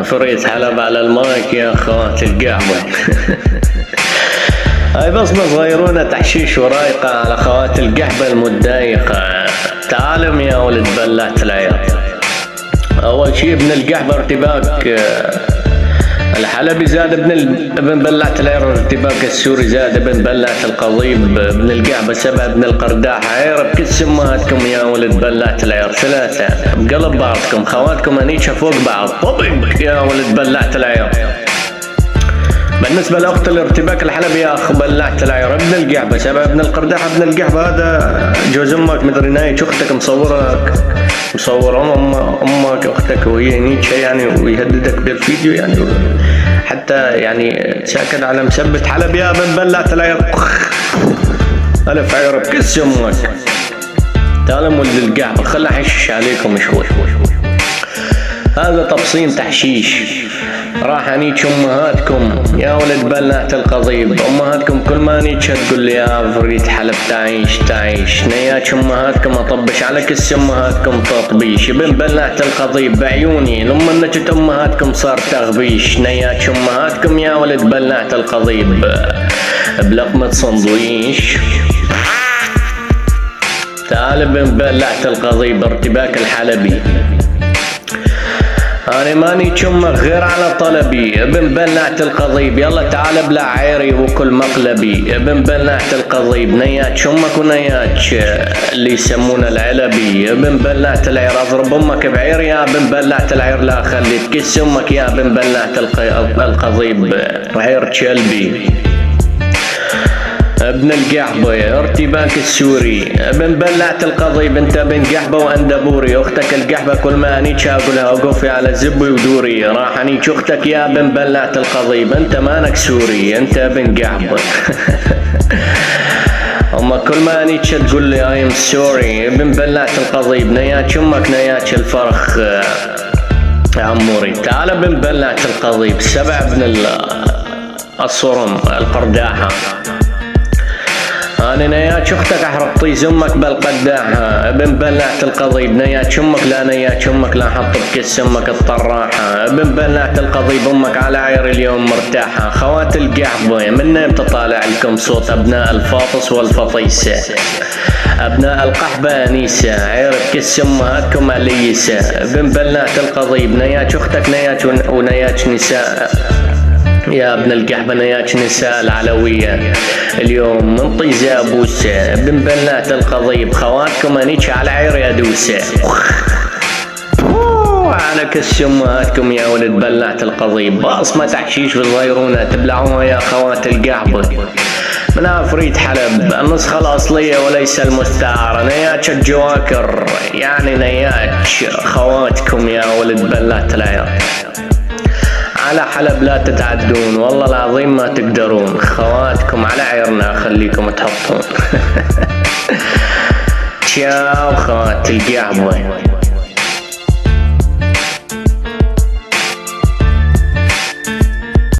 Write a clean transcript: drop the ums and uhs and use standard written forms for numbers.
فريت حلب على المايك يا اخوات القهوة. هاي بصمة صغيرونة تحشيش ورايقة على خوات القحبة المتضايقة. تعالم يا ولد بلعة العيار. أول شي ابن القحبة ارتباك الحلبي زاد ابن بلعة العير، ارتباك السوري زاد ابن بلعة القضيب، ابن القحبة 7 ابن القرداح عير. بكل امهاتكم يا ولد بلعة العير 3 بقلب بعضكم، خواتكم هنيك فوق بعض طبق يا ولد بلعة العير. بالنسبة لأخت الارتباك الحلبي يا أخ بلعة العير ابن القحبة 7 ابن القرداح. ابن القحبة هذا جوز أمك مدري نايش أختك مصور أمك أختك وهي هنيك يعني ويهددك بالفيديو يعني، حتى يعني ساكن على مثبت حلب يا ابن بلعة العير. ألف عير بكس أمك. تعالوا ولد القحبة خلنا أحشش عليكم شوي. هذا تبصين تحشيش راح انيك امهاتكم يا ولد بلعة القضيب. امهاتكم كل ما انيك تقول لي يا فريد حلب تعيش نياك امهاتكم اطبش على كس امهاتكم تطبيش. ابن بلعة القضيب بعيوني لما نجت امهاتكم صار تغبيش. نياك امهاتكم يا ولد بلعة القضيب بلقمة صندويش. تعال ابن بلعة القضيب ارتباك الحلبي. أنا ماني تشمك غير على طلبي. ابن بلعة القضيب يلا تعال بلع عيري وكل مقلبي. ابن بلعة القضيب نيات شمك ونيات اللي يسمونه العلبي. ابن بلعة العير اضرب امك بعير يا ابن بلعة العير لا خلي تكس امك يا ابن بلعة القضيب عير كلبي. ابن القحبة ارتباك السوري. ابن بلعة القضيب انت ابن قحبة واندبوري. اختك القحبة كل ما انيك اقولها اوقفي على زبي ودوري. راح انيك اختك يا ابن بلعة القضيب انت مانك سوري انت ابن قحبة. اما كل ما انيك تقول لي اي ام سوري. ابن بلعة القضيب نياك امك نياك الفرخ عموري. تعال ابن بلعة القضيب 7 ابن الصرم القرداحة. أنا نياك أختك أحرق طيز أمك بالقداحة. ابن بلعة القضيب نياك أمك لا نياك أمك لا حط بكس أمك الطراحة. ابن بلعة القضيب أمك على عير اليوم مرتاحة. خوات القحبة من نيم تطالع لكم صوت أبناء الفاطس والفطيسة. أبناء القحبة أنيسة عير بكس أمهاتكم أليسة. ابن بلعة القضيب نياك أختك نياك ونياك نساء يا ابن القحبة نياك نساء العلوية اليوم من طيزة بوسة. ابن بلعة القضيب خواتكم انيك على عير يا دوسة. على كس امهاتكم يا ولد بلعة القضيب بصمة تحشيش بالغيرونة تبلعوها يا خوات القحبة من عفريت حلب النسخة الأصلية وليس المستعارة. نياك الجواكر يعني نياك خواتكم يا ولد بلعة العير. على حلب لا تتعدون والله العظيم ما تقدرون. خواتكم على عيرنا خليكم تحطون. تشاو خوات القحبة.